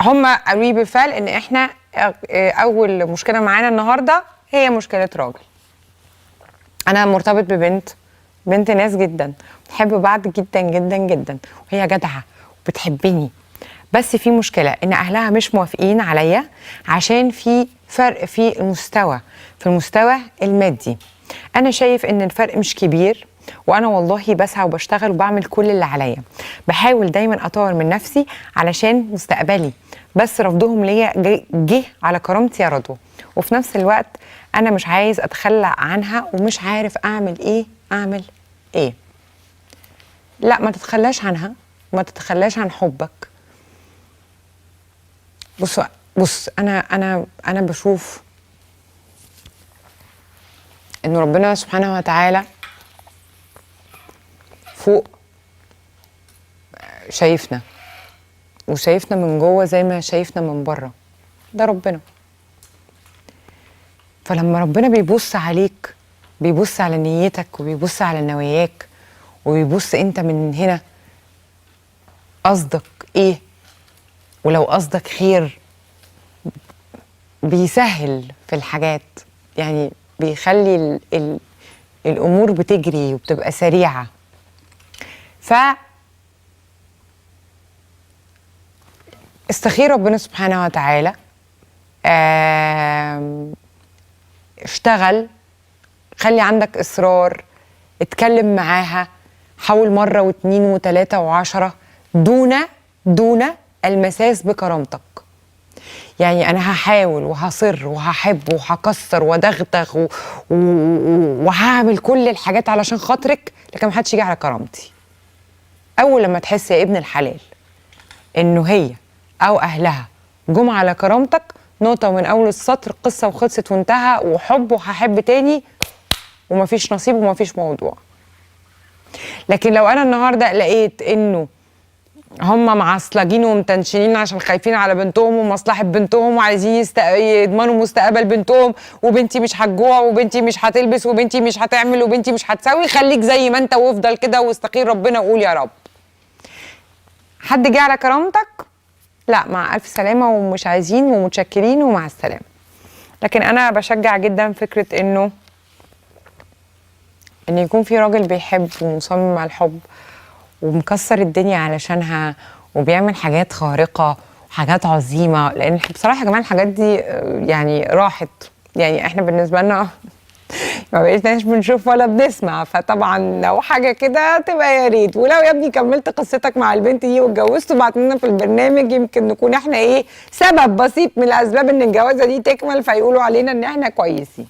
هم قالوا لي بالفعل ان احنا اول مشكله معانا النهارده هي مشكله راجل. انا مرتبط بنت ناس جدا، بتحب بعض جدا جدا جدا، وهي جدعه وبتحبني، بس في مشكله ان اهلها مش موافقين عليا عشان في فرق في المستوى المادي. انا شايف ان الفرق مش كبير، وانا والله بسعى وبشتغل وبعمل كل اللي عليا، بحاول دايما اطور من نفسي علشان مستقبلي، بس رفضهم ليا جه على كرامتي يا رضوى. وفي نفس الوقت انا مش عايز اتخلى عنها ومش عارف اعمل ايه. لا، ما تتخلاش عنها، ما تتخلاش عن حبك. بص انا بشوف ان ربنا سبحانه وتعالى فوق شايفنا، وشايفنا من جوه زي ما شايفنا من بره، ده ربنا. فلما ربنا بيبص عليك، بيبص على نيتك وبيبص على نواياك، وبيبص انت من هنا قصدك ايه، ولو قصدك خير بيسهل في الحاجات، يعني بيخلي الامور بتجري وبتبقى سريعه. استخير ربنا سبحانه وتعالى، اشتغل، خلي عندك اصرار، اتكلم معاها، حاول مرة واتنين وتلاتة وعشرة دون المساس بكرامتك. يعني انا هحاول وهصر وهحب وهكسر ودغدغ وهعمل كل الحاجات علشان خاطرك، لكن محدش يجي على كرامتي. اول لما تحس يا ابن الحلال انه هي او اهلها جم على كرامتك، نقطة من اول السطر، قصة وخلصت وانتهى، وحب وهحب تاني، ومفيش نصيب ومفيش موضوع. لكن لو انا النهارده لقيت انه هم معصلجين ومتنشنين عشان خايفين على بنتهم ومصلحة بنتهم وعايزين يضمنوا مستقبل بنتهم، وبنتي مش هتجوع وبنتي مش هتلبس وبنتي مش هتعمل وبنتي مش هتسوي، خليك زي ما انت وافضل كده واستخير ربنا وقول يا رب. حد جه على كرامتك؟ لا، مع ألف سلامة، ومش عايزين ومتشكرين ومع السلامة. لكن أنا بشجع جدا فكرة إن يكون في راجل بيحب ومصمم على الحب ومكسر الدنيا علشانها وبيعمل حاجات خارقة وحاجات عظيمة. لأن بصراحة يا جماعة الحاجات دي يعني راحت، يعني احنا بالنسبة لنا ما بقيناش بنشوف ولا بنسمع، فطبعا لو حاجه كده تبقى يا ريت. ولو يا ابني كملت قصتك مع البنت دي واتجوزت وبعت لنا في البرنامج، يمكن نكون احنا سبب بسيط من الاسباب ان الجوازه دي تكمل، فيقولوا علينا ان احنا كويسين.